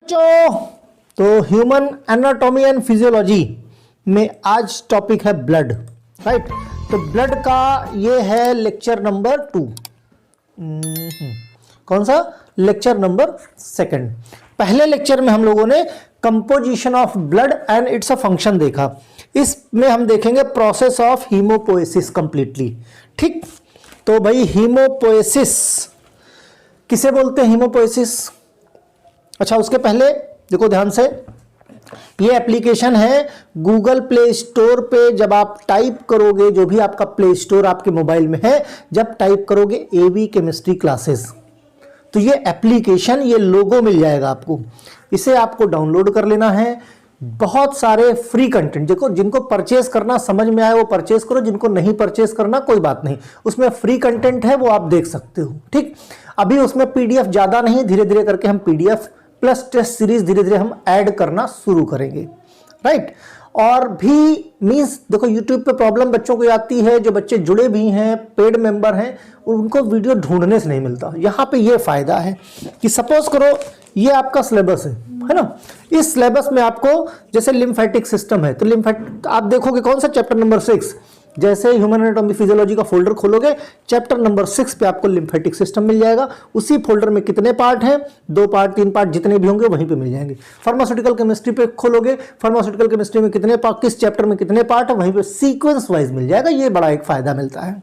तो human anatomy and physiology में आज टॉपिक है ब्लड, राइट। तो ब्लड का ये है लेक्चर नंबर 2। कौन सा? Lecture number 2। पहले लेक्चर में हम लोगों ने composition of blood and it's a function देखा। इसमें हम देखेंगे प्रोसेस ऑफ हीमोपोएसिस कंप्लीटली। ठीक, तो भाई हीमोपोएसिस किसे बोलते हैं? हीमोपोएसिस। अच्छा, उसके पहले देखो ध्यान से, ये एप्लीकेशन है गूगल प्ले स्टोर पे। जब आप टाइप करोगे, जो भी आपका प्ले स्टोर आपके मोबाइल में है, जब टाइप करोगे एवी केमिस्ट्री क्लासेस, तो ये एप्लीकेशन, ये लोगो मिल जाएगा आपको। इसे आपको डाउनलोड कर लेना है। बहुत सारे फ्री कंटेंट, देखो जिनको परचेज करना समझ में आए वो परचेज करो, जिनको नहीं परचेज करना कोई बात नहीं, उसमें फ्री कंटेंट है, वो आप देख सकते हो। ठीक, अभी उसमें पीडीएफ ज्यादा नहीं, धीरे धीरे करके हम पीडीएफ प्लस टेस्ट सीरीज धीरे धीरे हम ऐड करना शुरू करेंगे, राइट। और भी मींस देखो यूट्यूब पे प्रॉब्लम बच्चों को आती है, जो बच्चे जुड़े भी हैं, पेड मेंबर हैं, उनको वीडियो ढूंढने से नहीं मिलता। यहाँ पे ये फायदा है कि सपोज करो ये आपका सिलेबस है ना। इस सिलेबस में आपको जैसे लिम्फेटिक सिस्टम है, तो लिम्फेटिक आप देखोगे कौन सा चैप्टर नंबर 6, जैसे ह्यूमन एनाटॉमी फिजियोलॉजी का फोल्डर खोलोगे, चैप्टर नंबर 6 पे आपको लिम्फेटिक सिस्टम मिल जाएगा। उसी फोल्डर में कितने पार्ट हैं? 2 पार्ट 3 पार्ट जितने भी होंगे वहीं पे मिल जाएंगे। फार्मास्यूटिकल केमिस्ट्री पे खोलोगे, फार्मास्यूटिकल केमिस्ट्री में कितने पार्ट, किस चैप्टर में कितने पार्ट है, वहीं पे सीक्वेंस वाइज मिल जाएगा। ये बड़ा एक फायदा मिलता है।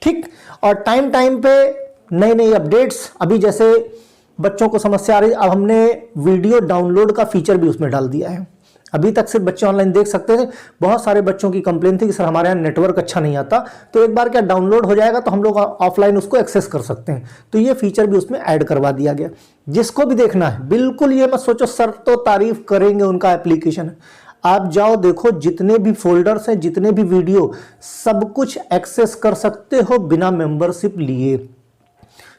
ठीक, और टाइम टाइम पे नई नई अपडेट्स, अभी जैसे बच्चों को समस्या आ रही, अब हमने वीडियो डाउनलोड का फीचर भी उसमें डाल दिया है। अभी तक सिर्फ बच्चे ऑनलाइन देख सकते थे। बहुत सारे बच्चों की कंप्लेन थी कि सर हमारे यहाँ नेटवर्क अच्छा नहीं आता। तो एक बार क्या डाउनलोड हो जाएगा तो हम लोग ऑफलाइन उसको एक्सेस कर सकते हैं। तो ये फीचर भी उसमें ऐड करवा दिया गया। जिसको भी देखना है, बिल्कुल ये मत सोचो सर तो तारीफ करेंगे उनका एप्लीकेशन है। आप जाओ देखो, जितने भी फोल्डर्स हैं, जितने भी वीडियो, सब कुछ एक्सेस कर सकते हो बिना मेंबरशिप लिए।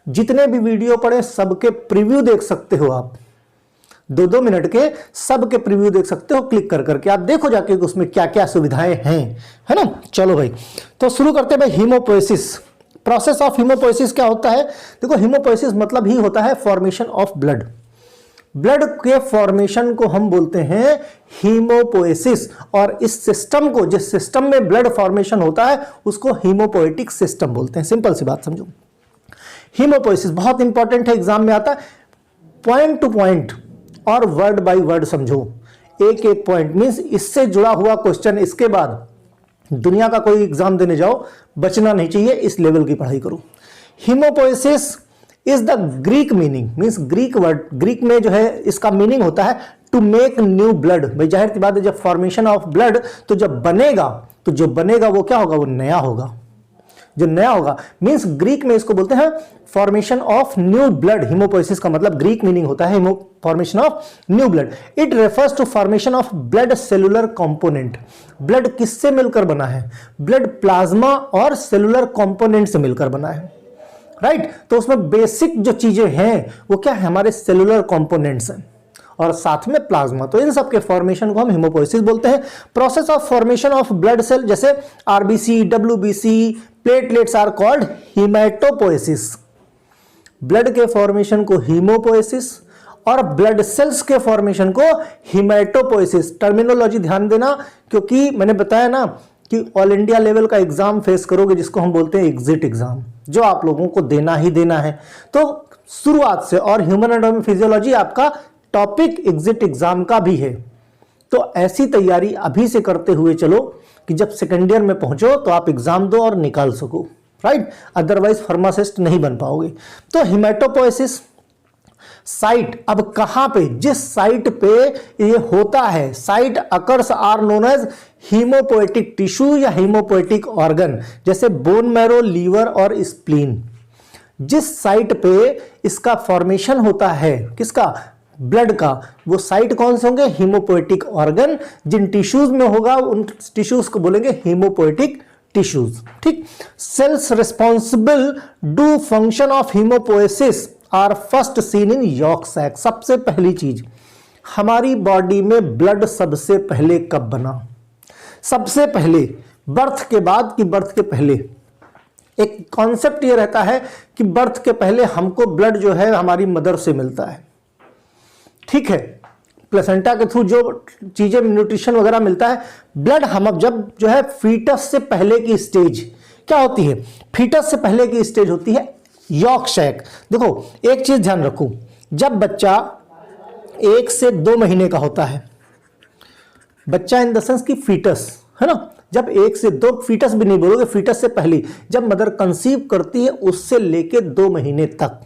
जितने भी वीडियो पड़े सबके प्रीव्यू देख सकते हो आप। 2-2 मिनट के सबके प्रीव्यू देख सकते हो क्लिक कर करके। आप देखो जाके उसमें क्या क्या सुविधाएं हैं, है ना। चलो भाई, तो शुरू करते हैं भाई हीमोपोएसिस। प्रोसेस ऑफ हीमोपोएसिस क्या होता है? देखो, हीमोपोएसिस मतलब ही होता है फॉर्मेशन ऑफ ब्लड। ब्लड के फॉर्मेशन को हम बोलते हैं हीमोपोएसिस। और इस सिस्टम को, जिस सिस्टम में ब्लड फॉर्मेशन होता है, उसको हीमोपोएटिक सिस्टम बोलते हैं। सिंपल सी बात समझो। हीमोपोएसिस बहुत इंपॉर्टेंट है, एग्जाम में आता है। पॉइंट टू पॉइंट और वर्ड बाय वर्ड समझो, एक एक पॉइंट मींस इससे जुड़ा हुआ क्वेश्चन। इसके बाद दुनिया का कोई एग्जाम देने जाओ, बचना नहीं चाहिए, इस लेवल की पढ़ाई करो। Haemopoiesis is the Greek meaning, means Greek word, Greek में जो है इसका मीनिंग होता है टू मेक न्यू ब्लड। भाई जाहिर सी बात है, जब फॉर्मेशन ऑफ ब्लड, तो जब बनेगा, तो जो बनेगा वो क्या होगा? वो नया होगा। जो नया होगा मींस ग्रीक में इसको बोलते हैं formation of new blood. Haemopoiesis का मतलब ग्रीक मीनिंग होता है formation of new blood. It refers to formation of blood cellular component. Blood किससे मिलकर बना है? ब्लड प्लाज्मा और सेलुलर कंपोनेंट से मिलकर बना है, राइट। तो उसमें बेसिक जो चीजें हैं वो क्या है? हमारे सेलुलर कंपोनेंट्स हैं और साथ में प्लाज्मा। तो इन सब के फॉर्मेशन को हम हीमोपोएसिस बोलते हैं। Process of formation of blood cell, जैसे RBC, WBC, platelets are called haematopoiesis. Blood के फॉर्मेशन को हीमोपोएसिस और ब्लड सेल्स के फॉर्मेशन को हीमेटोपोएसिस। टर्मिनोलॉजी ध्यान देना, क्योंकि मैंने बताया ना कि ऑल इंडिया लेवल का एग्जाम फेस करोगे, जिसको हम बोलते हैं एग्जिट एग्जाम, जो आप लोगों को देना ही देना है। तो शुरुआत से, और ह्यूमन एनाटॉमी फिजियोलॉजी आपका टॉपिक एग्जिट एग्जाम का भी है। तो ऐसी तैयारी अभी से करते हुए चलो कि जब सेकेंड ईयर में पहुंचो तो आप एग्जाम दो और निकाल सको, राइट। अदरवाइज फार्मासिस्ट नहीं बन पाओगे। तो हीमेटोपोएसिस साइट, अब कहां पे? जिस साइट पे ये होता है, site occurs are known as haemopoietic tissue या हीमोपोएटिक ऑर्गन, जैसे बोन मैरो, लीवर और स्प्लीन। जिस साइट पे इसका फॉर्मेशन होता है, किसका? ब्लड का, वो साइट कौन से होंगे? Haemopoietic organ. जिन टिश्यूज में होगा उन टिश्यूज को बोलेंगे हीमोपोएटिक टिश्यूज। ठीक, cells responsible do function of haemopoiesis are first seen in yolk sac. सबसे पहली चीज, हमारी बॉडी में ब्लड सबसे पहले कब बना? सबसे पहले बर्थ के बाद कि बर्थ के पहले? एक कॉन्सेप्ट ये रहता है कि बर्थ के पहले हमको ब्लड जो है हमारी मदर से मिलता है। ठीक है, प्लेसेंटा के थ्रू जो चीजें न्यूट्रिशन वगैरह मिलता है। ब्लड हम अब जब जो है फीटस से पहले की स्टेज क्या होती है, फीटस से पहले की स्टेज होती है यॉर्क शैक। देखो एक चीज ध्यान रखो, जब बच्चा 1 से 2 महीने का होता है, बच्चा इन द सेंस की फीटस है ना, जब 1 से 2, फीटस भी नहीं बोलोगे, फीटस से पहले जब मदर कंसीव करती है उससे लेके 2 महीने तक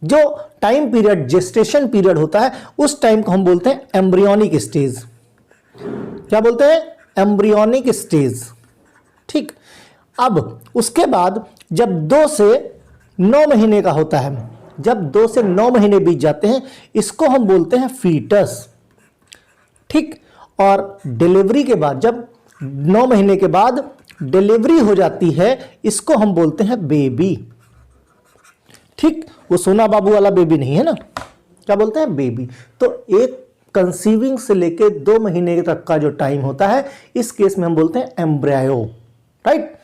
जो टाइम पीरियड जेस्टेशन पीरियड होता है उस टाइम को हम बोलते हैं एम्ब्रियोनिक स्टेज। क्या बोलते हैं, एम्ब्रियोनिक स्टेज। ठीक, अब उसके बाद जब 2 से 9 महीने का होता है, जब 2 से 9 महीने बीत जाते हैं इसको हम बोलते हैं फीटस। ठीक, और डिलीवरी के बाद जब 9 महीने के बाद डिलीवरी हो जाती है इसको हम बोलते हैं बेबी। ठीक, वो सोना बाबू वाला बेबी नहीं है ना, क्या बोलते हैं, बेबी। तो एक कंसीविंग से लेके 2 महीने तक का जो टाइम होता है इस केस में हम बोलते हैं एम्ब्रायो, राइट।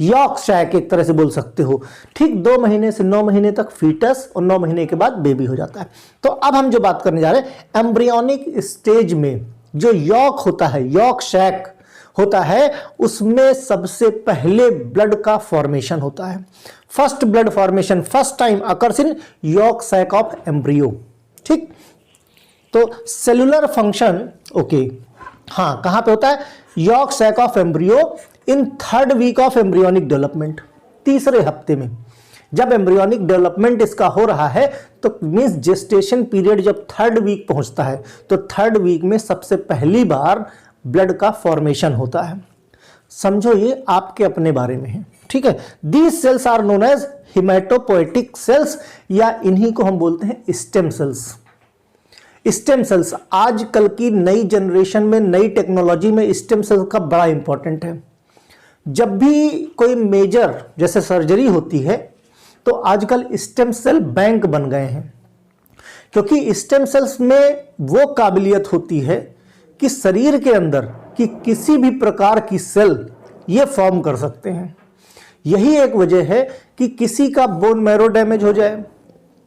यॉर्क शैक एक तरह से बोल सकते हो। ठीक, 2 महीने से 9 महीने तक फीटस और 9 महीने के बाद बेबी हो जाता है। तो अब हम जो बात करने जा रहे हैं, एम्ब्रियोनिक स्टेज में जो यॉर्क होता है, यॉर्क शैक होता है, उसमें सबसे पहले ब्लड का फॉर्मेशन होता है। First blood formation first time occurs in yolk sac of embryo. ठीक, तो सेलुलर फंक्शन ओके, हाँ कहां पे होता है, yolk sac of embryo in 3rd week of embryonic development, 3रे हफ्ते में। जब एम्ब्रियोनिक डेवलपमेंट इसका हो रहा है तो मींस जेस्टेशन पीरियड जब 3rd वीक पहुंचता है तो 3rd वीक में सबसे पहली बार ब्लड का फॉर्मेशन होता है। समझो ये आपके अपने बारे में है, ठीक है। These cells are known as haematopoietic cells, या इन्हीं को हम बोलते हैं स्टेम सेल्स। स्टेम सेल्स आजकल की नई जनरेशन में, नई टेक्नोलॉजी में स्टेम सेल्स का बड़ा इंपॉर्टेंट है। जब भी कोई मेजर जैसे सर्जरी होती है तो आजकल स्टेम सेल बैंक बन गए हैं, क्योंकि स्टेम सेल्स में वो काबिलियत होती है कि शरीर के अंदर कि किसी भी प्रकार की सेल ये फॉर्म कर सकते हैं। यही एक वजह है कि किसी का बोन मैरो डैमेज हो जाए,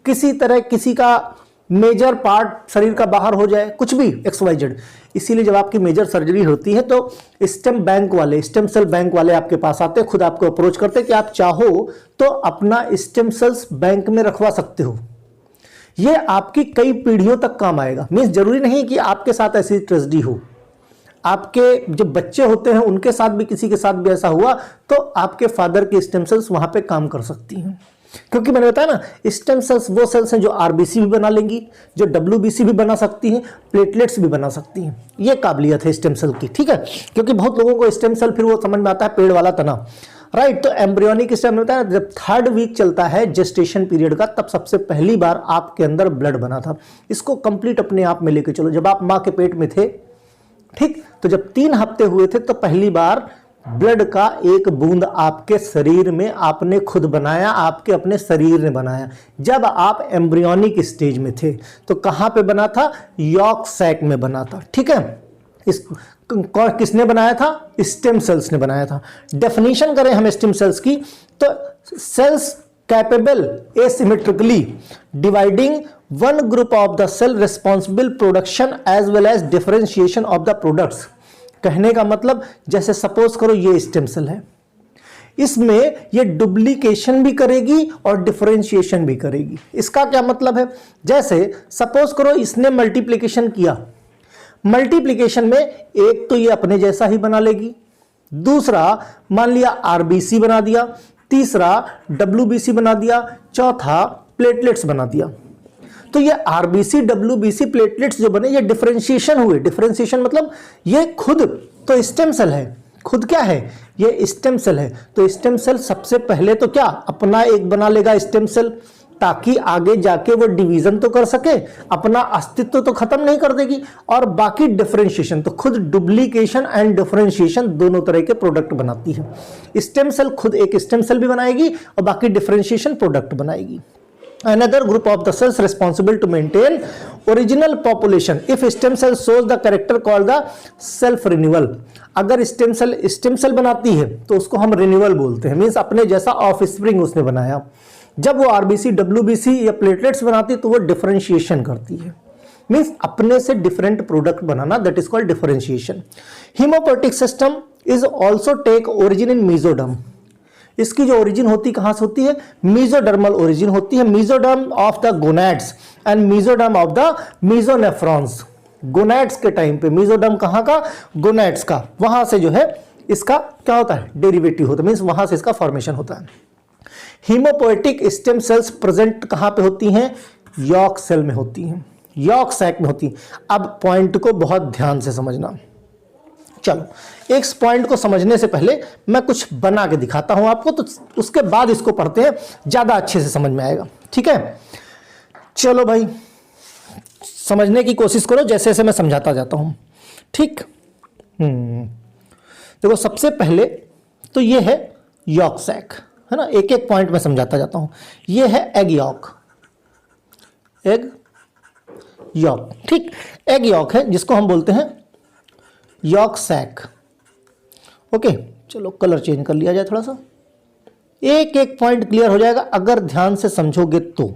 किसी तरह किसी का मेजर पार्ट शरीर का बाहर हो जाए, कुछ भी XYZ, इसीलिए जब आपकी मेजर सर्जरी होती है तो स्टेम बैंक वाले, स्टेम सेल बैंक वाले आपके पास आते हैं, खुद आपको अप्रोच करते हैं कि आप चाहो तो अपना स्टेम सेल्स बैंक में रखवा सकते हो। ये आपकी कई पीढ़ियों तक काम आएगा। मीन्स जरूरी नहीं कि आपके साथ ऐसी ट्रेजेडी हो, आपके जो बच्चे होते हैं उनके साथ भी, किसी के साथ भी ऐसा हुआ तो आपके फादर की स्टेम सेल्स वहां पे काम कर सकती हैं। क्योंकि मैंने बताया ना, स्टेम सेल्स वो सेल्स हैं जो RBC भी बना लेंगी, जो WBC भी बना सकती हैं, प्लेटलेट्स भी बना सकती हैं। ये काबिलियत है स्टेम सेल की, ठीक है। क्योंकि बहुत लोगों को स्टेम सेल फिर वो समझ में आता है पेड़ वाला तना, राइट। तो एम्ब्रियोनिक स्टेम होता है जब 3rd वीक चलता है जेस्टेशन पीरियड का, तब सबसे पहली बार आपके अंदर ब्लड बना था। इसको कंप्लीट अपने आप में लेके चलो, जब आप माँ के पेट में थे, ठीक, तो जब 3 हफ्ते हुए थे तो पहली बार ब्लड का एक बूंद आपके शरीर में आपने खुद बनाया, आपके अपने शरीर ने बनाया। जब आप एम्ब्रियोनिक स्टेज में थे तो कहां पे बना था, यॉर्क सैक में बना था, ठीक है। इस किसने बनाया था, स्टेम सेल्स ने बनाया था। डेफिनेशन करें हम स्टेम सेल्स की तो cells capable asymmetrically dividing one group of the cell responsible production as well as differentiation of the products. कहने का मतलब जैसे सपोज करो ये स्टेम सेल है, इसमें ये डुप्लीकेशन भी करेगी और डिफरेंशिएशन भी करेगी। इसका क्या मतलब है, जैसे सपोज करो इसने मल्टीप्लिकेशन किया, मल्टीप्लिकेशन में एक तो ये अपने जैसा ही बना लेगी, दूसरा मान लिया RBC बना दिया, तीसरा WBC बना दिया, चौथा प्लेटलेट्स बना दिया। तो ये RBC WBC प्लेटलेट्स जो बने ये डिफरेंशिएशन हुए। डिफरेंशिएशन मतलब ये खुद तो स्टेम सेल है, खुद क्या है, ये स्टेम सेल है। तो स्टेम सेल सबसे पहले तो क्या अपना एक बना लेगा स्टेम सेल, ताकि आगे जाके वो डिवीजन तो कर सके, अपना अस्तित्व तो खत्म नहीं कर देगी। और बाकी डिफरेंशिएशन तो खुद डुप्लीकेशन एंड डिफरेंशिएशन दोनों तरह के प्रोडक्ट बनाती है। स्टेम सेल खुद एक स्टेम सेल भी बनाएगी और बाकी डिफरेंशिएशन प्रोडक्ट बनाएगी। Another group of the cells responsible to maintain original population if stem cell shows the character called the self renewal। अगर स्टेम सेल बनाती है तो उसको हम रिन्यूअल बोलते हैं, मींस अपने जैसा ऑफ स्प्रिंग उसने बनाया। जब वो RBC WBC या प्लेटलेट्स बनाती है तो वो डिफरेंशिएशन करती है। मीन्स अपने से डिफरेंट प्रोडक्ट बनाना, that is called differentiation. Haemopoietic system is also take origin in mesoderm. इसकी जो ओरिजिन होती कहां से होती है? मीजोडर्मल ओरिजिन होती है, mesoderm of the gonads and mesoderm of the mesonephrons. Gonads के टाइम पे मीजोडर्म कहां का? गोनैड्स का। वहां से जो है इसका क्या होता है? डेरिवेटिव होता है, मीन्स वहां से इसका फॉर्मेशन होता है। हीमोपोएटिक स्टेम सेल्स प्रेजेंट कहां पे होती हैं? यॉर्क सेल में होती हैं, यॉर्क सैक में होती हैं। अब पॉइंट को बहुत ध्यान से समझना। चलो एक पॉइंट को समझने से पहले मैं कुछ बना के दिखाता हूं आपको, तो उसके बाद इसको पढ़ते हैं, ज्यादा अच्छे से समझ में आएगा। ठीक है, चलो भाई समझने की कोशिश करो जैसे जैसे मैं समझाता जाता हूं। ठीक, देखो सबसे पहले तो ये है यॉर्क सैक, है ना। एक एक पॉइंट में समझाता जाता हूं। ये है एग यॉर्क, एग यॉर्क। ठीक, एग यॉर्क है जिसको हम बोलते हैं यॉर्क सैक। ओके, चलो कलर चेंज कर लिया जाए थोड़ा सा, एक एक पॉइंट क्लियर हो जाएगा अगर ध्यान से समझोगे तो।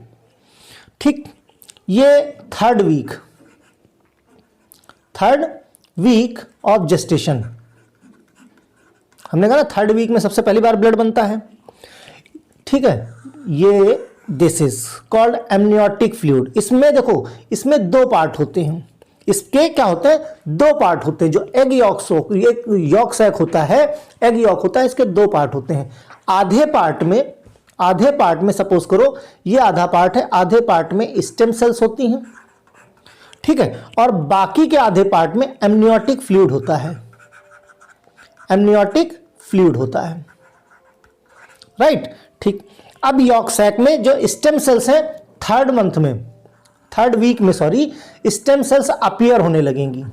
ठीक, ये थर्ड वीक ऑफ जेस्टेशन। हमने कहा ना थर्ड वीक में सबसे पहली बार ब्लड बनता है। ठीक है, ये this is called amniotic fluid. इसमें देखो, इसमें दो पार्ट होते हैं। इसके क्या होते हैं? दो पार्ट होते हैं। जो एग यॉर्क सैक होता है, एग यॉर्क होता है, इसके दो पार्ट होते हैं। आधे पार्ट में सपोज करो ये आधा पार्ट है, आधे पार्ट में स्टेम सेल्स होती हैं। ठीक है, और बाकी के आधे पार्ट में एमनियोटिक फ्लूइड होता है, एमनियोटिक फ्लूइड होता है। राइट, ठीक। अब यॉर्क सैक में जो स्टेम सेल्स हैं थर्ड वीक में स्टेम सेल्स अपीयर होने लगेंगी।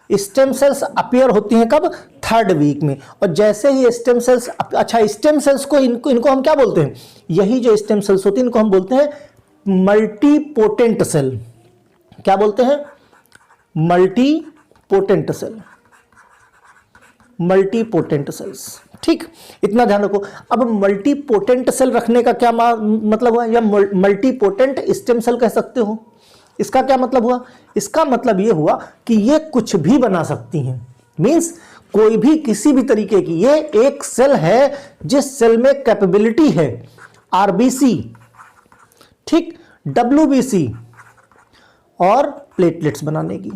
स्टेम सेल्स अपीयर होती हैं कब? थर्ड वीक में। और जैसे ही स्टेम सेल्स, अच्छा स्टेम सेल्स को इनको हम क्या बोलते हैं? यही जो स्टेम सेल्स होती हैं इनको हम बोलते हैं मल्टीपोटेंट सेल। क्या बोलते हैं? Multipotent cell, multipotent cells. ठीक, इतना ध्यान रखो। अब मल्टीपोटेंट सेल रखने का क्या मतलब हुआ? या मल्टीपोटेंट स्टेम सेल कह सकते हो। इसका क्या मतलब हुआ? इसका मतलब यह हुआ कि ये कुछ भी बना सकती हैं। मींस कोई भी किसी भी तरीके की, ये एक सेल है जिस सेल में कैपेबिलिटी है आरबीसी, ठीक, डब्ल्यूबीसी और प्लेटलेट्स बनाने की।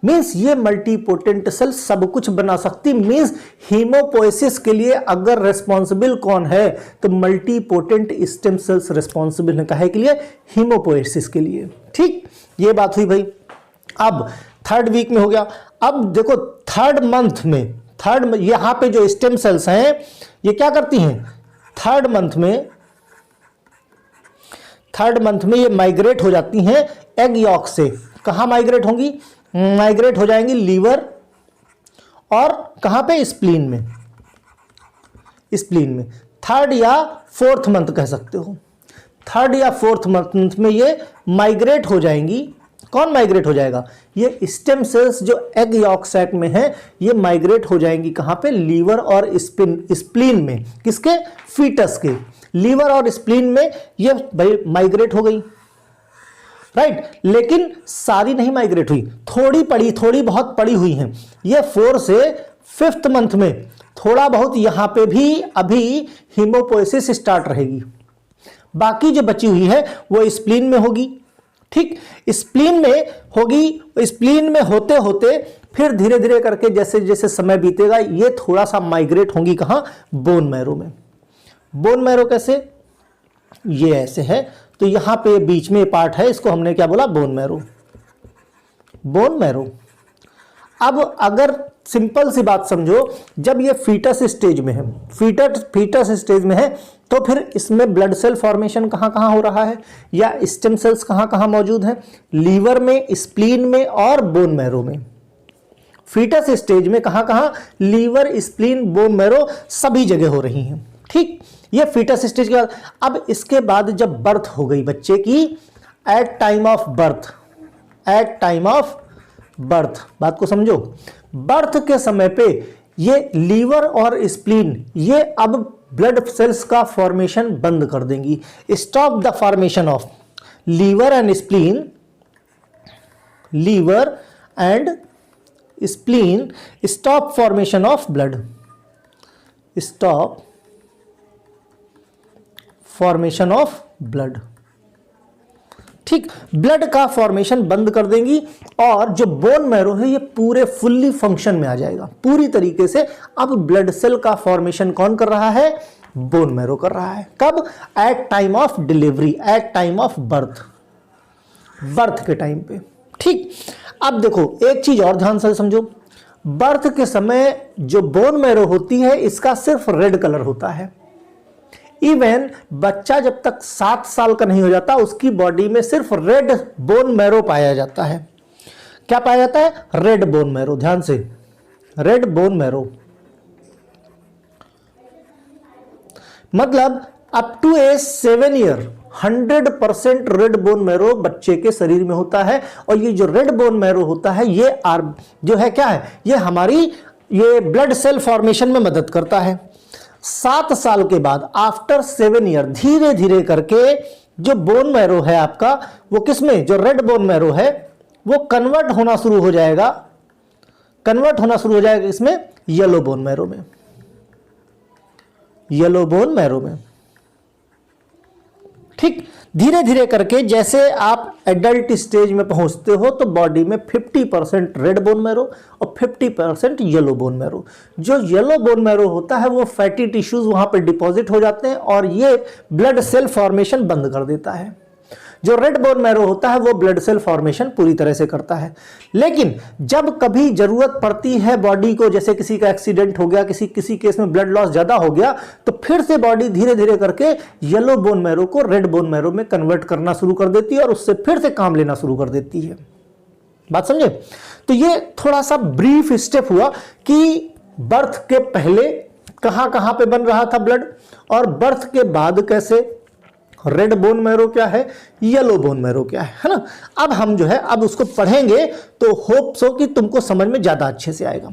मींस ये मल्टीपोटेंट सेल सब कुछ बना सकती। मींस हीमोपोएसिस के लिए अगर रिस्पॉन्सिबल कौन है तो मल्टीपोटेंट स्टेम सेल्स रिस्पॉन्सिबल है। काहे के लिए? हीमोपोएसिस के लिए। ठीक, ये बात हुई भाई। अब थर्ड वीक में हो गया। अब देखो थर्ड मंथ में यहां पे जो स्टेम सेल्स हैं ये क्या करती हैं? थर्ड मंथ में ये माइग्रेट हो जाती हैं एग यॉर्क से। कहां माइग्रेट होंगी? माइग्रेट हो जाएंगी लीवर और कहां पे? स्प्लीन में। थर्ड या फोर्थ मंथ कह सकते हो। थर्ड या फोर्थ मंथ में ये माइग्रेट हो जाएंगी। कौन माइग्रेट हो जाएगा? ये स्टेम सेल्स जो एग यॉर्क सैक में है ये माइग्रेट हो जाएंगी कहां पे? लीवर और स्प्लीन में। किसके? फीटस के। लीवर और स्प्लीन में ये भाई माइग्रेट हो गई। राइट, लेकिन सारी नहीं माइग्रेट हुई, थोड़ी बहुत पड़ी हुई हैं। ये 4 से 5th मंथ में थोड़ा बहुत यहां पे भी अभी हीमोपोएसिस स्टार्ट रहेगी। बाकी जो बची हुई है वो स्प्लीन में होगी। ठीक, स्प्लीन में होगी। स्प्लीन में होते होते फिर धीरे धीरे करके जैसे जैसे समय बीतेगा ये थोड़ा सा माइग्रेट होंगी कहां? बोन मैरो में। बोन मैरो कैसे? ये ऐसे है, तो यहां पे बीच में पार्ट है, इसको हमने क्या बोला? Bone marrow. अब अगर सिंपल सी बात समझो, जब ये फीटस स्टेज में है, फीटस स्टेज में है, तो फिर इसमें ब्लड सेल फॉर्मेशन कहां कहां हो रहा है? या स्टेम सेल्स कहां कहां मौजूद हैं? लीवर में, स्प्लीन में और बोन मैरो में। फीटस स्टेज में कहां कहां? लीवर, स्प्लीन, बोन मैरो सभी जगह हो रही हैं। ठीक, ये फीटस स्टेज के बाद। अब इसके बाद जब बर्थ हो गई बच्चे की, एट टाइम ऑफ बर्थ, बात को समझो। बर्थ के समय पे ये लीवर और स्प्लीन ये अब ब्लड सेल्स का फॉर्मेशन बंद कर देंगी। Stop the formation of liver and spleen, liver and spleen stop formation of blood, stop formation of blood. ठीक, ब्लड का फॉर्मेशन बंद कर देंगी और जो बोन मैरो है ये पूरे फुल्ली फंक्शन में आ जाएगा पूरी तरीके से। अब ब्लड सेल का फॉर्मेशन कौन कर रहा है? बोन मैरो कर रहा है। कब? At time of delivery, at time of birth, birth के टाइम पे। ठीक, अब देखो एक चीज और ध्यान से समझो, बर्थ के समय जो बोन मैरो होती है इसका सिर्फ रेड कलर होता है। इवन बच्चा जब तक 7 साल का नहीं हो जाता उसकी बॉडी में सिर्फ रेड बोन मैरो पाया जाता है। क्या पाया जाता है? Red bone marrow. ध्यान से, रेड बोन मैरो मतलब up to age 7 year 100% red bone marrow बच्चे के शरीर में होता है। और ये जो रेड बोन मैरो होता है ये जो है क्या है, ये हमारी ये ब्लड सेल फॉर्मेशन में मदद करता है। 7 साल के बाद आफ्टर 7 ईयर धीरे धीरे करके जो बोन मैरो है आपका वो किसमें, जो रेड बोन मैरो है वो कन्वर्ट होना शुरू हो जाएगा, कन्वर्ट होना शुरू हो जाएगा इसमें येलो बोन मैरो में, येलो बोन मैरो में। ठीक, धीरे धीरे करके जैसे आप एडल्ट स्टेज में पहुंचते हो तो बॉडी में 50% रेड बोन मैरो और 50% येलो बोन मैरो। जो येलो बोन मैरो होता है वो फैटी टिश्यूज वहां पर डिपॉजिट हो जाते हैं और ये ब्लड सेल फॉर्मेशन बंद कर देता है। जो रेड बोन मैरो होता है वो ब्लड सेल फॉर्मेशन पूरी तरह से करता है। लेकिन जब कभी जरूरत पड़ती है बॉडी को, जैसे किसी का एक्सीडेंट हो गया, किसी केस में ब्लड लॉस ज्यादा हो गया, तो फिर से बॉडी धीरे धीरे करके येलो बोन मैरो को रेड बोन मैरो में कन्वर्ट करना शुरू कर देती है और उससे फिर से काम लेना शुरू कर देती है। बात समझे? तो ये थोड़ा सा ब्रीफ स्टेप हुआ कि बर्थ के पहले कहां कहां पे बन रहा था ब्लड और बर्थ के बाद कैसे, रेड बोन मैरो क्या है, येलो बोन मैरो क्या है ना। अब हम जो है अब उसको पढ़ेंगे तो होप सो कि तुमको समझ में ज्यादा अच्छे से आएगा।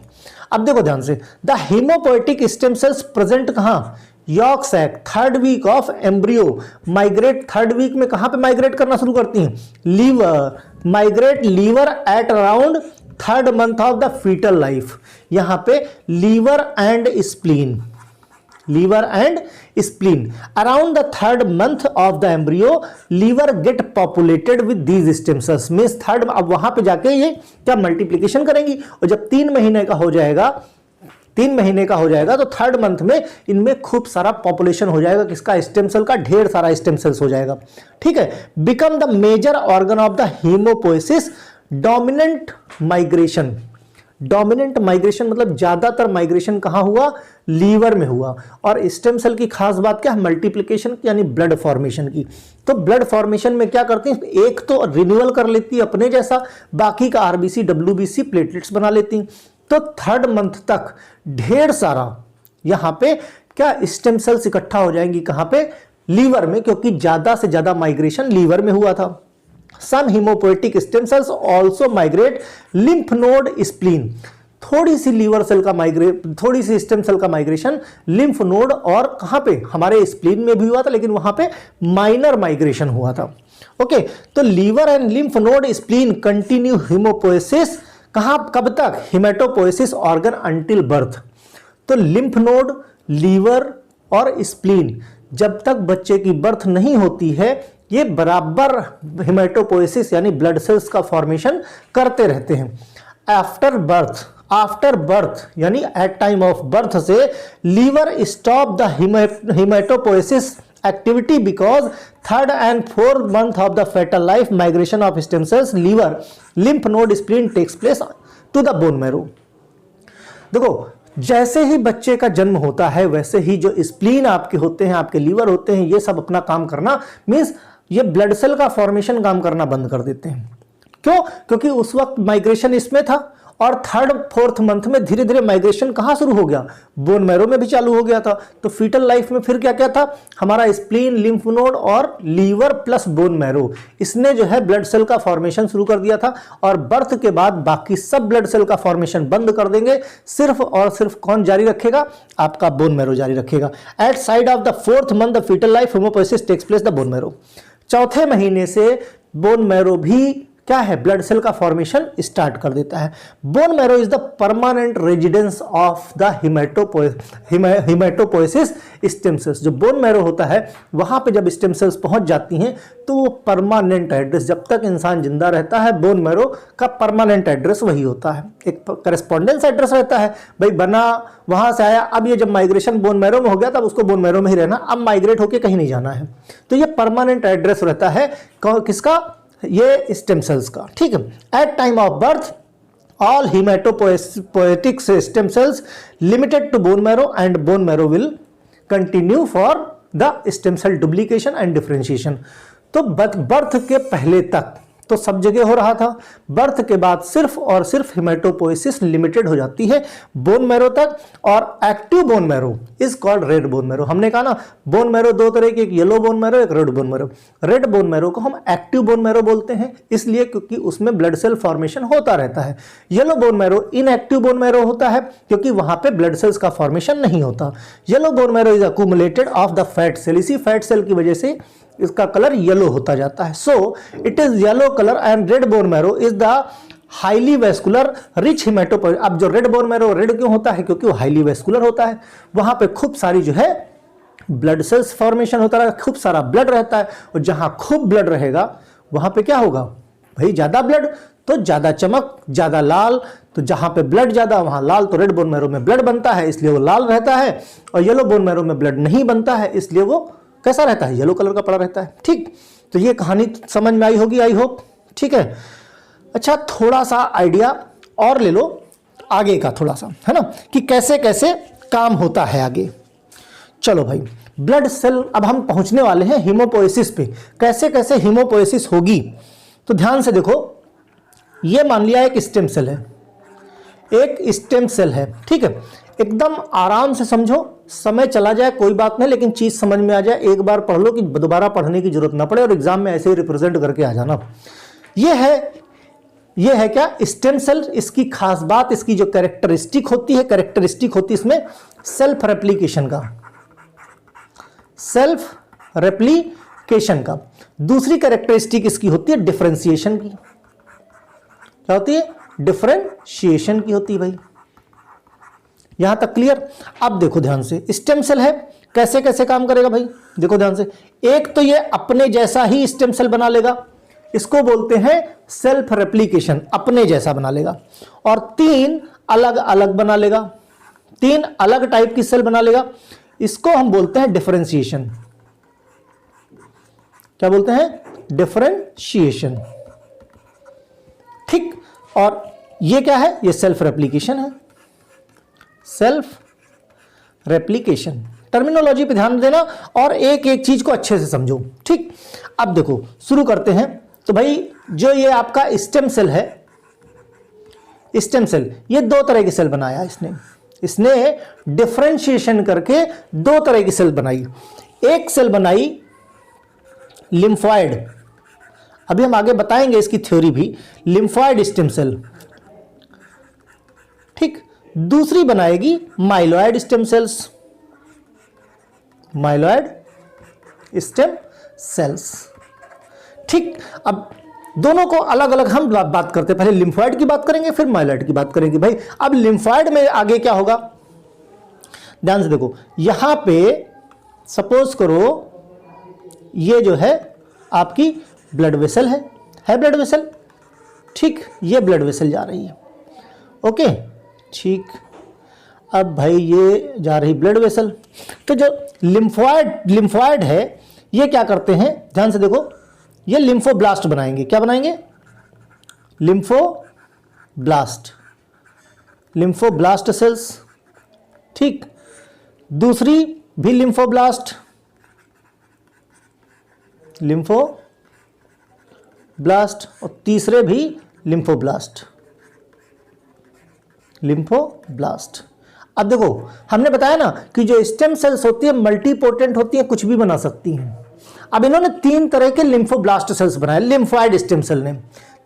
अब देखो ध्यान से, the haemopoietic stem cells present कहां, yolk sac, 3rd week of embryo, migrate 3rd week में कहां पे माइग्रेट करना शुरू करती हैं, liver, migrate liver at around 3rd month of the foetal life. यहां पे liver and spleen, liver and spleen around the 3rd month of the embryo liver get populated with these stem cells means 3rd, अब वहां पे जाके ये क्या multiplication करेंगी और जब 3 महीने का हो जाएगा, 3 महीने का हो जाएगा तो 3rd मंथ में इनमें खूब सारा पॉपुलेशन हो जाएगा, किसका, स्टेम सेल का, ढेर सारा स्टेम सेल्स हो जाएगा। ठीक है, become the major organ of the haemopoiesis, dominant migration, dominant migration मतलब ज्यादातर माइग्रेशन कहां हुआ, लीवर में हुआ। और स्टेम सेल की खास बात क्या है, मल्टीप्लिकेशन यानी ब्लड फॉर्मेशन की। तो ब्लड फॉर्मेशन में क्या करती है, एक तो रिन्यूअल कर लेती है अपने जैसा, बाकी का आरबीसी डब्ल्यूबीसी प्लेटलेट्स बना लेती। तो 3rd मंथ तक ढेर सारा यहां पे क्या स्टेम सेल्स इकट्ठा हो जाएंगी, कहां पे, लीवर में, क्योंकि ज्यादा से ज्यादा माइग्रेशन लीवर में हुआ था। Some hemopoietic stem cells also migrate lymph node spleen, थोड़ी सी लीवर सेल का थोड़ी सी स्टेम सेल का माइग्रेशन लिम्फ नोड और कहां पे, हमारे स्प्लीन में भी हुआ था लेकिन वहां पे माइनर माइग्रेशन हुआ था। ओके, तो liver and lymph node spleen continue haemopoiesis, कहां, कब तक, हिमेटोपोएसिस ऑर्गन अंटिल बर्थ। तो लिम्फ नोड, लीवर और स्प्लीन जब तक बच्चे की बर्थ नहीं होती है ये बराबर हिमेटोपोएसिस यानी ब्लड सेल्स का फॉर्मेशन करते रहते हैं। आफ्टर बर्थ, आफ्टर बर्थ यानी एट टाइम ऑफ बर्थ से liver stop the haematopoiesis activity because 3rd and 4th month of the fetal life migration of stem cells, liver, lymph node, spleen takes place to the bone marrow। देखो, जैसे ही बच्चे का जन्म होता है वैसे ही जो स्प्लीन आपके होते हैं, आपके लीवर होते हैं, ये सब अपना काम करना मींस ये ब्लड सेल का फॉर्मेशन काम करना बंद कर देते हैं। क्यों? क्योंकि उस वक्त माइग्रेशन इसमें था और 3rd 4th मंथ में धीरे धीरे माइग्रेशन कहां शुरू हो गया, बोन मैरो में भी चालू हो गया था। तो फीटल लाइफ में फिर क्या क्या था, हमारा स्प्लीन, लिम्फ नोड और लीवर प्लस बोन मैरो, इसने जो है ब्लड सेल का फॉर्मेशन शुरू कर दिया था। और बर्थ के बाद बाकी सब ब्लड सेल का फॉर्मेशन बंद कर देंगे, सिर्फ और सिर्फ कौन जारी रखेगा, आपका बोन मैरो जारी रखेगा। At side of the 4th month the foetal life haemopoiesis takes place the bone marrow. चौथे महीने से बोन मैरो भी क्या है, ब्लड सेल का फॉर्मेशन स्टार्ट कर देता है। Bone marrow is the permanent residence of the haematopoiesis stem cells. जो बोन मैरो होता है वहां पे जब स्टेम सेल्स पहुंच जाती हैं तो वो परमानेंट एड्रेस, जब तक इंसान जिंदा रहता है बोन मैरो का परमानेंट एड्रेस वही होता है। एक करेस्पॉन्डेंस एड्रेस रहता है, भाई बना वहां से आया, अब ये जब माइग्रेशन बोन मैरो में हो गया तब उसको बोन मैरो में ही रहना, अब माइग्रेट होकर कहीं नहीं जाना है। तो ये परमानेंट एड्रेस रहता है किसका, ये स्टेम सेल्स का, ठीक है। At time of birth all haematopoietic stem cells limited to bone marrow and bone marrow will continue for the stem cell duplication and differentiation. तो बर्थ के पहले तक तो सब जगह हो रहा था, बर्थ के बाद सिर्फ और सिर्फ हिमेटोपोइसिस लिमिटेड हो जाती है बोन मैरो तक। और active bone marrow is called red bone marrow. हमने कहा ना बोन मैरो दो तरह के, एक येलो बोन मैरो, एक red bone marrow. Red bone marrow को हम एक्टिव बोन मैरो बोलते हैं इसलिए क्योंकि उसमें ब्लड सेल फॉर्मेशन होता रहता है। Yellow bone marrow inactive bone marrow होता है क्योंकि वहां पे ब्लड सेल्स का फॉर्मेशन नहीं होता। Yellow bone marrow is accumulated of the fat cell, इसी फैट सेल की वजह से इसका कलर येलो होता जाता है। So it is yellow colour and red bone marrow is the highly vascular rich haematopoiesis. अब जो रेड बोन मैरो रेड क्यों होता है, क्योंकि वो हाईली वेस्कुलर होता है, वहां पे खूब सारी जो है ब्लड सेल्स फॉर्मेशन होता है, खूब सारा ब्लड रहता है। और जहां खूब ब्लड रहेगा वहां पे क्या होगा भाई, ज्यादा ब्लड तो ज्यादा चमक, ज्यादा लाल। तो जहां पे ब्लड ज्यादा वहां लाल, तो रेड बोन मैरो में ब्लड बनता है इसलिए वो लाल रहता है, और येलो बोन मैरो में ब्लड नहीं बनता है इसलिए वो कैसा रहता है, येलो कलर का पड़ा रहता है। ठीक, तो ये कहानी समझ में आई होगी, आई होप, ठीक है। अच्छा, थोड़ा सा आइडिया और ले लो आगे का थोड़ा सा, है ना, कि कैसे कैसे काम होता है आगे। चलो भाई, ब्लड सेल अब हम पहुंचने वाले हैं हीमोपोएसिस पे, कैसे कैसे हीमोपोएसिस होगी। तो ध्यान से देखो, ये मान लिया एक स्टेम सेल है, एक स्टेम सेल है, ठीक है। एकदम आराम से समझो, समय चला जाए कोई बात नहीं, लेकिन चीज समझ में आ जाए, एक बार पढ़ लो कि दोबारा पढ़ने की जरूरत ना पड़े और एग्जाम में ऐसे ही रिप्रेजेंट करके आ जाना। ये है क्या, स्टेम सेल। इसकी खास बात, इसकी जो कैरेक्टरिस्टिक होती है, कैरेक्टरिस्टिक होती है इसमें सेल्फ रेप्लिकेशन का, सेल्फ रेप्लिकेशन का। दूसरी कैरेक्टरिस्टिक इसकी होती है डिफरेंशिएशन की। क्या होती है, डिफरेंशिएशन की होती है भाई। यहां तक क्लियर। अब देखो ध्यान से, स्टेम सेल है, कैसे कैसे काम करेगा भाई, देखो ध्यान से। एक तो ये अपने जैसा ही स्टेम सेल बना लेगा, इसको बोलते हैं सेल्फ रेप्लिकेशन, अपने जैसा बना लेगा। और तीन अलग अलग बना लेगा, तीन अलग टाइप की सेल बना लेगा, इसको हम बोलते हैं डिफरेंशिएशन। क्या बोलते हैं, डिफरेंशिएशन, ठीक। और ये क्या है, ये सेल्फ रेप्लिकेशन है, सेल्फ रेप्लिकेशन। टर्मिनोलॉजी पे ध्यान देना और एक एक चीज को अच्छे से समझो, ठीक। अब देखो शुरू करते हैं। तो भाई जो ये आपका स्टेम सेल है, स्टेम सेल, ये दो तरह की सेल बनाया इसने डिफरेंशिएशन करके दो तरह की सेल बनाई। एक सेल बनाई लिम्फॉइड, अभी हम आगे बताएंगे इसकी थ्योरी भी, लिम्फॉइड स्टेम सेल, ठीक। दूसरी बनाएगी myeloid stem cells, myeloid stem cells, ठीक। अब दोनों को अलग अलग हम बात करते हैं, पहले लिम्फॉइड की बात करेंगे फिर माइलॉइड की बात करेंगे भाई। अब लिम्फॉइड में आगे क्या होगा, ध्यान से देखो, यहां पे सपोज करो ये जो है आपकी ब्लड वेसल है ब्लड वेसल, ठीक। ये ब्लड वेसल जा रही है, ओके, ठीक। अब भाई ये जा रही ब्लड वेसल। तो जो लिम्फॉइड है, ये क्या करते हैं, ध्यान से देखो, ये लिम्फोब्लास्ट बनाएंगे। क्या बनाएंगे, लिम्फोब्लास्ट सेल्स, ठीक। दूसरी भी लिम्फोब्लास्ट, और तीसरे भी लिम्फोब्लास्ट। अब देखो हमने बताया ना कि जो स्टेम सेल्स होती है मल्टीपोटेंट होती है, कुछ भी बना सकती हैं। अब इन्होंने तीन तरह के लिम्फोब्लास्ट सेल्स बनाए, लिम्फॉइड स्टेम सेल ने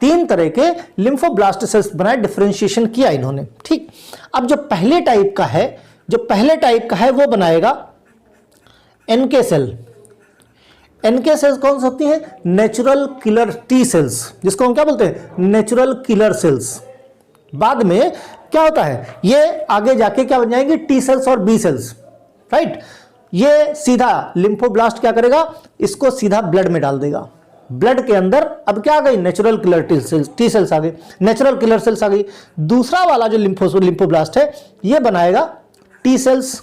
तीन तरह के लिम्फोब्लास्ट सेल्स बनाए, डिफरेंशिएशन किया इन्होंने, ठीक। अब जो पहले टाइप का है वो बनाएगा एनके सेल। एनके सेल्स कौन सी होती हैं? नेचुरल किलर टी सेल्स, जिसको हम क्या बोलते हैं? Natural killer sales. बाद में क्या होता है, ये आगे जाके क्या बन जाएंगे? टी सेल्स और बी सेल्स, राइट। ये सीधा लिम्फोब्लास्ट क्या करेगा? इसको सीधा ब्लड में डाल देगा। ब्लड के अंदर अब क्या आ गई? नेचुरल किलर टी सेल्स आ गई, नेचुरल किलर सेल्स आ गई। दूसरा वाला जो लिम्फोब्लास्ट है ये बनाएगा टी सेल्स।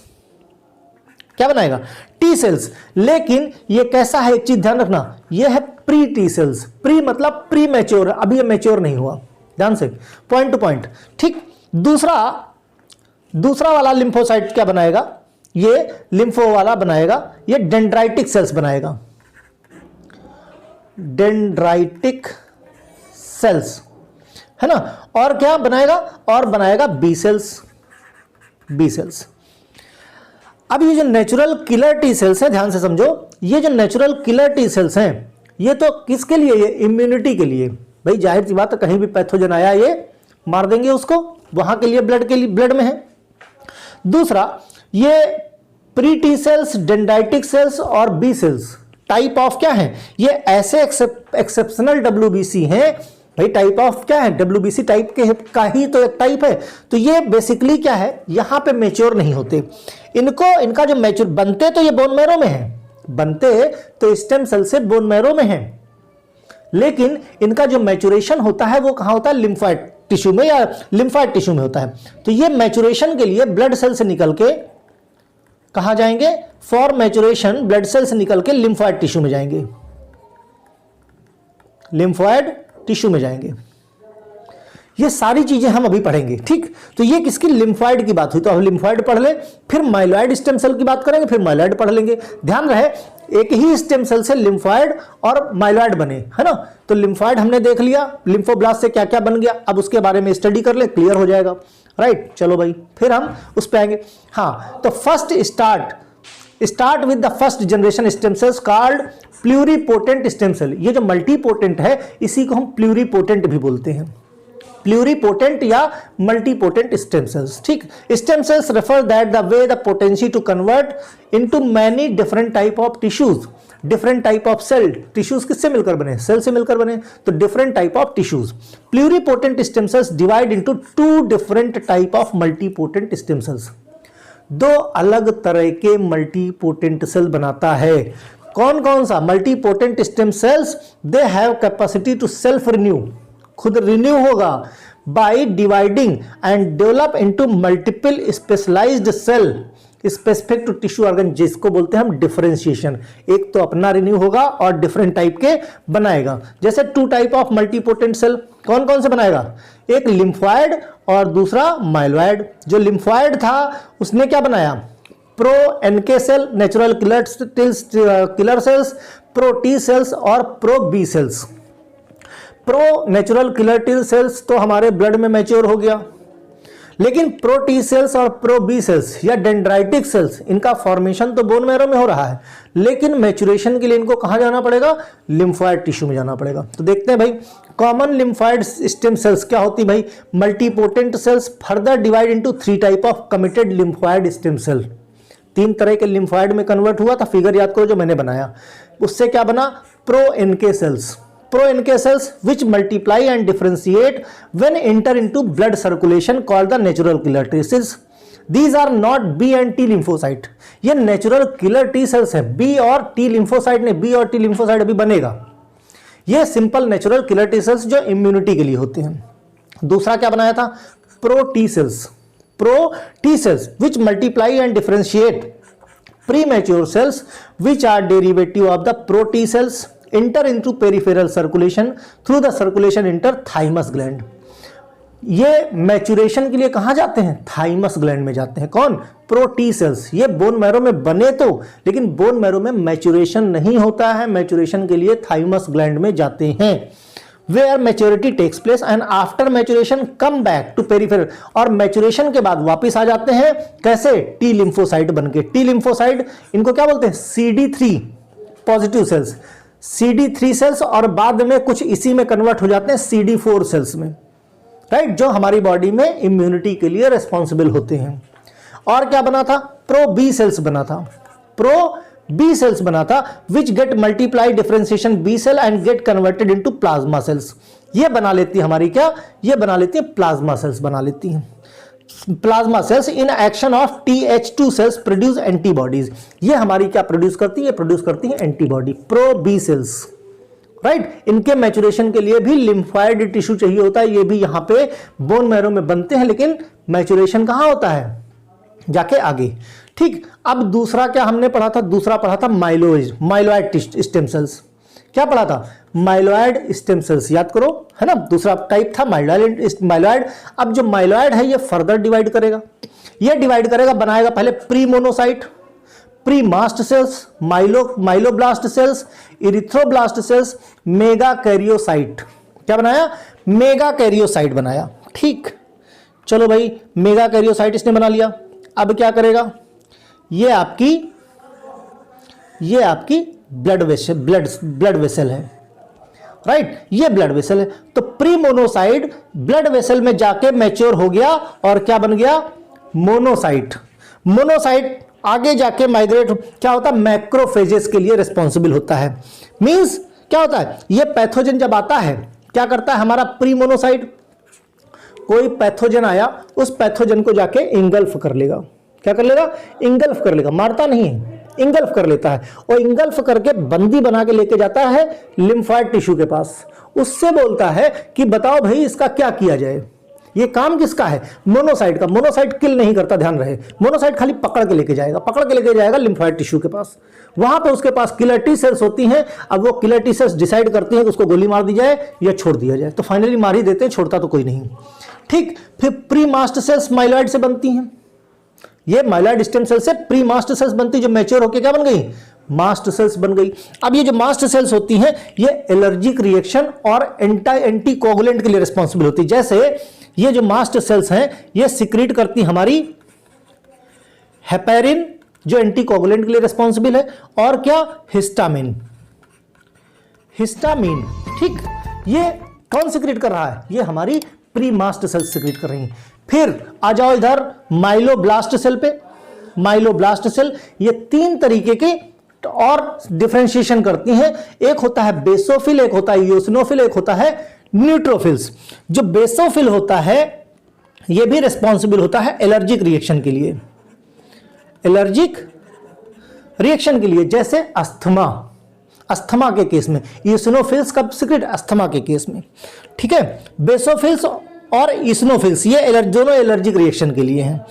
क्या बनाएगा? T cells. लेकिन ये कैसा है, एक चीज ध्यान रखना, ये है प्री टी सेल्स। प्री मतलब प्री मैच्योर, अभी ये मैच्योर नहीं हुआ, ध्यान से, पॉइंट टू पॉइंट, ठीक। दूसरा वाला लिम्फोसाइट क्या बनाएगा? ये लिम्फो वाला बनाएगा, ये डेंड्राइटिक सेल्स बनाएगा, डेंड्राइटिक सेल्स, है ना। और क्या बनाएगा? और बनाएगा बी सेल्स, बी सेल्स। अब ये जो नेचुरल किलर टी सेल्स हैं, ध्यान से समझो, ये जो नेचुरल किलर टी सेल्स हैं ये तो किसके लिए? ये इम्यूनिटी के लिए। भाई जाहिर सी बात है, कहीं भी पैथोजन आया ये मार देंगे उसको, वहां के लिए ब्लड में है। दूसरा, ये pre T cells, dendritic sales और बी सेल्स टाइप ऑफ क्या है? ये ऐसे एक्सेप्शनल डब्ल्यूबीसी हैं। भाई टाइप ऑफ क्या है? डब्ल्यूबीसी टाइप के का ही तो एक टाइप है। तो ये बेसिकली क्या है? यहां पे मैच्योर नहीं होते। इनका जो मैच्योर बनते तो ये बोन मैरो में है, बनते तो स्टेम सेल से बोन मैरो में है, लेकिन इनका जो मैच्योरेशन होता है वो कहां होता है? लिम्फाइड टिश्यू में या लिम्फाइड टिश्यू में होता है। तो ये मैच्योरेशन के लिए ब्लड सेल से निकल के कहां जाएंगे? फॉर मैच्योरेशन ब्लड सेल से निकल के लिम्फॉइड टिश्यू में जाएंगे, लिम्फॉइड टिश्यू में जाएंगे। ये सारी चीजें हम अभी पढ़ेंगे, ठीक। तो ये किसकी? लिम्फॉइड की बात हुई, तो अब लिम्फॉइड पढ़ ले, फिर माइलॉइड स्टेम सेल की बात करेंगे, फिर माइलॉइड पढ़ लेंगे। ध्यान रहे, एक ही स्टेम सेल से लिम्फॉइड और माइलॉइड बने, है ना। तो लिम्फॉइड हमने देख लिया, लिम्फोब्लास्ट से क्या क्या बन गया, अब उसके बारे में स्टडी कर ले, क्लियर हो जाएगा, राइट। चलो भाई, फिर हम उस पे आएंगे। हाँ, तो first start with the first generation stem cells called pluripotent stem cell. ये जो मल्टीपोटेंट है इसी को हम प्लूरिपोटेंट भी बोलते हैं, प्लूरिपोटेंट या मल्टीपोटेंट स्टेम सेल्स, ठीक। Stem cells refer that the way the potency to convert into many different type of tissues, different type of cell. Tissues किससे मिलकर बने? सेल से मिलकर बने, तो different type of tissues. Pluripotent stem cells divide into two different type of multipotent stem cells. दो अलग तरह के मल्टीपोटेंट सेल बनाता है। कौन कौन सा? Multipotent stem cells they have capacity to self renew, खुद रिन्यू होगा, by dividing and develop into multiple specialised cell specific to tissue organ, जिसको बोलते हैं हम डिफरेंशिएशन। एक तो अपना रिन्यू होगा और डिफरेंट टाइप के बनाएगा। जैसे two type of multipotent cell कौन कौन से बनाएगा? एक लिम्फॉइड और दूसरा माइलॉइड। जो लिम्फॉइड था उसने क्या बनाया? Pro NK cell, natural killer cells, pro T cells और pro B cells. Pro natural killer T cells तो हमारे ब्लड में मैच्योर हो गया, लेकिन प्रो टी सेल्स और प्रो बी सेल्स या डेंड्राइटिक सेल्स, इनका फॉर्मेशन तो बोन मैरो में हो रहा है, लेकिन मैच्योरेशन के लिए इनको कहां जाना पड़ेगा? लिम्फॉइड टिश्यू में जाना पड़ेगा। तो देखते हैं भाई, कॉमन लिम्फॉइड स्टेम सेल्स क्या होती भाई? Multipotent cells further divide into three type of committed lymphoid stem cell. तीन तरह के लिम्फॉइड में कन्वर्ट हुआ था, फिगर याद करो जो मैंने बनाया, उससे क्या बना? Pro NK cells. Pro NK cells which multiply and differentiate when enter into blood circulation called the natural killer T cells. These are not B and T lymphocyte. ये natural killer T cells है, B और T lymphocyte नहीं, B और T lymphocyte अभी बनेगा। ये simple natural killer T cells जो immunity के लिए होते हैं। दूसरा क्या बनाया था? Pro T cells. Pro T cells which multiply and differentiate premature cells which are derivative of the Pro T cells enter into peripheral circulation through the circulation enter thymus gland. ये maturation के लिए कहां जाते हैं? Thymus gland में जाते हैं। कौन? Pro T sales. ये बोन मैरो में बने तो, लेकिन बोन मैरो में मैच्योरेशन नहीं होता है, मैच्योरेशन के लिए थाइमस ग्लैंड में जाते हैं। Where maturity takes place and after maturation come back to peripheral, और मैच्योरेशन के बाद वापस आ जाते हैं कैसे? टी लिम्फोसाइट बनके। टी लिम्फोसाइट इनको क्या बोलते हैं? CD3 positive sales, CD3 sales, और बाद में कुछ इसी में कन्वर्ट हो जाते हैं CD4 सेल्स में, राइट, जो हमारी बॉडी में इम्यूनिटी के लिए रिस्पॉन्सिबल होते हैं। और क्या बना था? प्रो बी सेल्स बना था। प्रो बी सेल्स बना था, which get multiply differentiation B cell and get converted into plasma cells. ये बना लेती है हमारी क्या, ये बना लेती है प्लाज्मा सेल्स बना लेती हैं। Plasma cells in action of TH2 cells produce antibodies. ये हमारी क्या प्रोड्यूस करती है, प्रोड्यूस करती है antibody, pro B cells, right. इनके मैचुरेशन के लिए भी लिम्फोइड टिश्यू चाहिए होता है, ये भी यहां पे बोन मैरो में बनते हैं, लेकिन मैचुरेशन कहां होता है, जाके आगे। ठीक, अब दूसरा क्या हमने पढ़ा था, दूसरा पढ़ा था माइलोइड स्टेम सेल्स। क्या पढ़ा था, माइलोइड स्टेम सेल्स, याद करो, है ना। दूसरा टाइप था माइलोइड। अब जो माइलोइड है ये फर्दर डिवाइड करेगा, ये डिवाइड करेगा, बनाएगा पहले pre monocyte, pre mast cells, myeloblast cells, erythroblast cells, megakaryocyte. क्या बनाया, मेगा कैरियोसाइट बनाया। ठीक, चलो भाई, मेगा कैरियोसाइट इसने बना लिया। अब क्या करेगा, ये आपकी ब्लड वेसल है, राइट, ये ब्लड वेसल है। तो प्री मोनोसाइट ब्लड वेसल में जाके मैच्योर हो गया और क्या बन गया, मोनोसाइट। मोनोसाइट आगे जाके माइग्रेट क्या होता है, मैक्रोफेजेस के लिए रिस्पॉन्सिबल होता है। मींस क्या होता है, ये पैथोजन जब आता है क्या करता है हमारा प्री मोनोसाइट, कोई पैथोजन आया, उस पैथोजन को जाके इंगल्फ कर लेगा। क्या कर लेगा, इंगल्फ कर लेगा, मारता नहीं है, इंगल्फ कर लेता है, और इंगल्फ करके बंदी बना के लेके जाता है लिम्फोइड टिश्यू के पास। उससे बोलता है कि बताओ भाई इसका क्या किया जाए। ये काम किसका है, मोनोसाइट का। मोनोसाइट किल नहीं करता, ध्यान रहे, मोनोसाइट खाली पकड़ के लेके जाएगा लिम्फोइड टिश्यू के पास। वहां पे उसके पास किलर टी सेल्स होती हैं। अब वो किलर टी सेल्स डिसाइड करती हैं कि उसको गोली मार दी जाए या छोड़ दिया जाए, तो फाइनली मार ही देते हैं, छोड़ता तो कोई नहीं। ठीक, फिर प्री मास्ट सेल्स माइलॉइड से बनती हैं। ये माइलॉइड स्टेम सेल से प्री मास्ट सेल्स बनती, जो मैच्योर होकर क्या बन गई, मास्ट सेल्स बन गई। अब ये जो मास्ट सेल्स होती हैं ये एलर्जिक रिएक्शन और एंटी कोगुलेंट के लिए रिस्पॉन्सिबल होती है। जैसे ये जो मास्ट सेल्स हैं ये सिक्रीट करती हमारी हेपेरिन, जो एंटी कोगुलेंट के लिए रिस्पॉन्सिबल है, और क्या, हिस्टामिन। ठीक, ये कौन सिक्रीट कर रहा है, ये हमारी प्री मास्ट सेल्स सिक्रीट कर रही हैं। फिर आ जाओ इधर माइलोब्लास्ट सेल पे। माइलोब्लास्ट सेल ये 3 तरीके के और डिफरेंशिएशन करती हैं। एक होता है बेसोफिल, एक होता है यूसिनोफिल, एक होता है न्यूट्रोफिल्स। जो बेसोफिल होता है ये भी रिस्पॉन्सिबल होता है एलर्जिक रिएक्शन के लिए, एलर्जिक रिएक्शन के लिए, जैसे अस्थमा के केस में। यूसिनोफिल्स कब सिक्रेट, अस्थमा के केस में। ठीक है, बेसोफिल्स और ईसनोफिल्स ये दोनों एलर्जिक रिएक्शन के लिए हैं।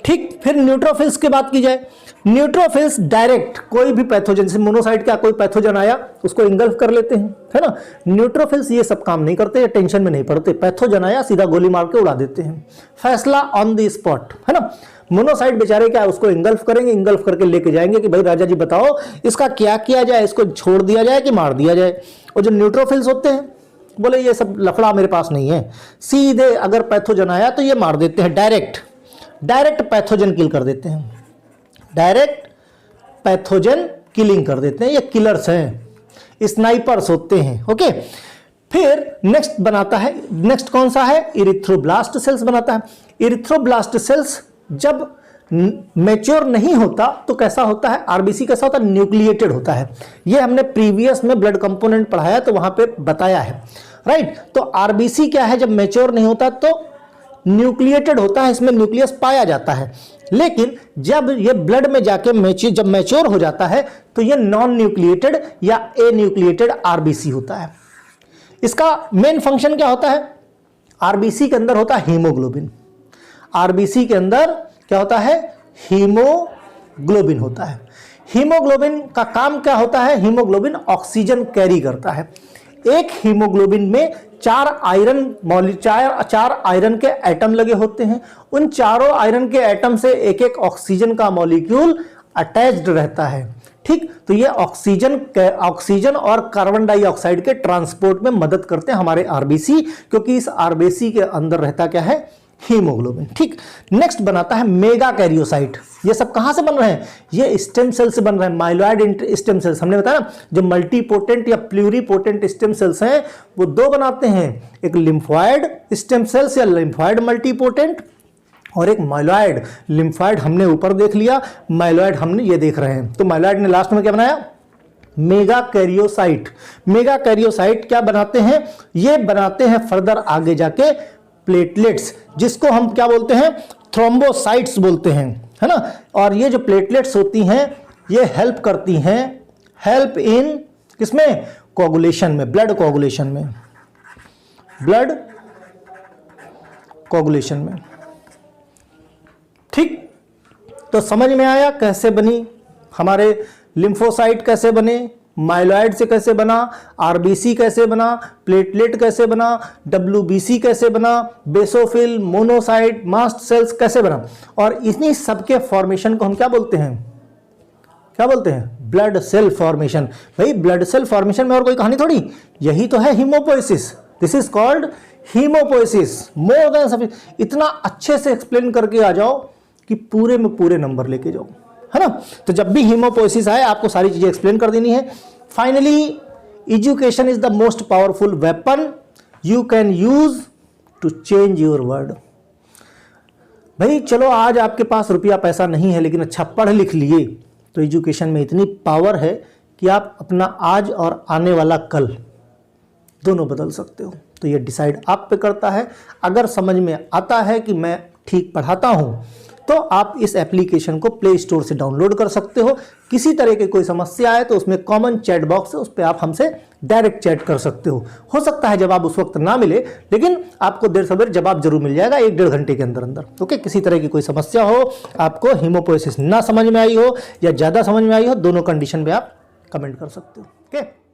ठीक, फिर न्यूट्रोफिल्स की बात की जाए, न्यूट्रोफिल्स डायरेक्ट कोई भी पैथोजन से, मोनोसाइट का कोई पैथोजन आया उसको इंगल्फ कर लेते हैं, है ना। न्यूट्रोफिल्स ये सब काम नहीं करते, टेंशन में नहीं पड़ते, पैथोजन आया सीधा गोली मार के उड़ा देते हैं, फैसला ऑन द स्पॉट, है ना। मोनोसाइट बेचारे क्या उसको इंगल्फ करेंगे, इंगल्फ करके लेके जाएंगे कि भाई राजा जी बताओ इसका क्या किया जाए, इसको छोड़ दिया जाए कि मार दिया जाए। और जो न्यूट्रोफिल्स होते हैं बोले ये सब लफड़ा मेरे पास नहीं है, सीधे अगर पैथोजन आया तो ये मार देते हैं, डायरेक्ट पैथोजन किल कर देते हैं, डायरेक्ट पैथोजन किलिंग कर देते हैं। ये किलर्स हैं, स्नाइपर्स होते हैं। ओके, फिर नेक्स्ट बनाता है, नेक्स्ट कौन सा है, इरिथ्रोब्लास्ट सेल्स बनाता है। इरिथ्रोब्लास्ट सेल्स जब मैच्योर नहीं होता तो कैसा होता है, आरबीसी कैसा होता है, न्यूक्लिएटेड होता है। ये हमने प्रीवियस में ब्लड कंपोनेंट पढ़ाया तो वहां पे बताया है, राइट। तो आरबीसी क्या है, जब मैच्योर नहीं होता तो न्यूक्लिएटेड होता है, इसमें न्यूक्लियस पाया जाता है। लेकिन जब ये ब्लड में जाके जब मैच्योर हो जाता है तो ये नॉन न्यूक्लिएटेड या ए न्यूक्लिएटेड आरबीसी होता है। इसका मेन फंक्शन क्या होता है, आरबीसी के अंदर होता है हीमोग्लोबिन। आरबीसी के अंदर क्या होता है, हीमोग्लोबिन होता है। हीमोग्लोबिन का काम क्या होता है, हीमोग्लोबिन ऑक्सीजन कैरी करता है। एक हीमोग्लोबिन में 4 आयरन के एटम लगे होते हैं। उन चारों आयरन के एटम से एक एक ऑक्सीजन का मॉलिक्यूल अटैच्ड रहता है। ठीक, तो ये ऑक्सीजन और कार्बन डाइऑक्साइड के ट्रांसपोर्ट में मदद करते हैं हमारे आरबीसी, क्योंकि इस आरबीसी के अंदर रहता क्या है, हीमोग्लोबिन। ठीक, नेक्स्ट बनाता है मेगा कैरियोसाइट। ये सब कहां से बन रहे हैं, ये स्टेम सेल से बन रहे हैं, माइलॉइड स्टेम सेल्स। हमने बताया ना, जो मल्टीपोटेंट या प्लूरीपोटेंट स्टेम सेल्स हैं वो 2 बनाते हैं, एक लिम्फोइड स्टेम सेल्स या लिम्फोइड मल्टीपोटेंट, और एक माइलॉइड। लिम्फॉइड हमने ऊपर देख लिया, माइलॉइड हमने ये देख रहे हैं। तो माइलॉइड ने लास्ट में क्या बनाया, मेगा कैरियोसाइट। मेगा कैरियोसाइट क्या बनाते हैं, ये बनाते हैं फर्दर आगे जाके प्लेटलेट्स, जिसको हम क्या बोलते हैं, थ्रोम्बोसाइट्स बोलते हैं, है ना। और ये जो प्लेटलेट्स होती हैं ये हेल्प करती हैं, हेल्प इन किसमें, कोगुलेशन में, ब्लड कोगुलेशन में, ब्लड कोगुलेशन में। ठीक, तो समझ में आया कैसे बनी हमारे लिम्फोसाइट, कैसे बने, माइलॉइड से कैसे बना, आरबीसी कैसे बना, प्लेटलेट कैसे बना, डब्ल्यूबीसी कैसे बना, बेसोफिल, मोनोसाइट, मास्ट सेल्स कैसे बना। और इन्हीं सबके फॉर्मेशन को हम क्या बोलते हैं, क्या बोलते हैं, ब्लड सेल फॉर्मेशन। भाई ब्लड सेल फॉर्मेशन में और कोई कहानी थोड़ी, यही तो है haemopoiesis. This is called haemopoiesis. More than sufficient. इतना अच्छे से एक्सप्लेन करके आ जाओ कि पूरे में पूरे नंबर लेके जाओ, है ना। तो जब भी हीमोपोएसिस आए आपको सारी चीजें एक्सप्लेन कर देनी है। Finally, education is the most powerful weapon you can use to change your world. भाई चलो आज आपके पास रुपया पैसा नहीं है लेकिन अच्छा पढ़ लिख लिए, तो एजुकेशन में इतनी पावर है कि आप अपना आज और आने वाला कल दोनों बदल सकते हो। तो ये डिसाइड आप पे करता है। अगर समझ में आता है कि मैं ठीक पढ़ाता हूँ तो आप इस एप्लीकेशन को प्ले स्टोर से डाउनलोड कर सकते हो। किसी तरह की कोई समस्या है तो उसमें कॉमन चैट बॉक्स है, उस पर आप हमसे डायरेक्ट चैट कर सकते हो सकता है जवाब उस वक्त ना मिले, लेकिन आपको देर सवेर जवाब जरूर मिल जाएगा 1-1.5 घंटे के अंदर अंदर। ओके, किसी तरह की कोई समस्या हो, आपको हीमोपोएसिस ना समझ में आई हो या ज़्यादा समझ में आई हो, दोनों कंडीशन पे आप कमेंट कर सकते हो। ओके।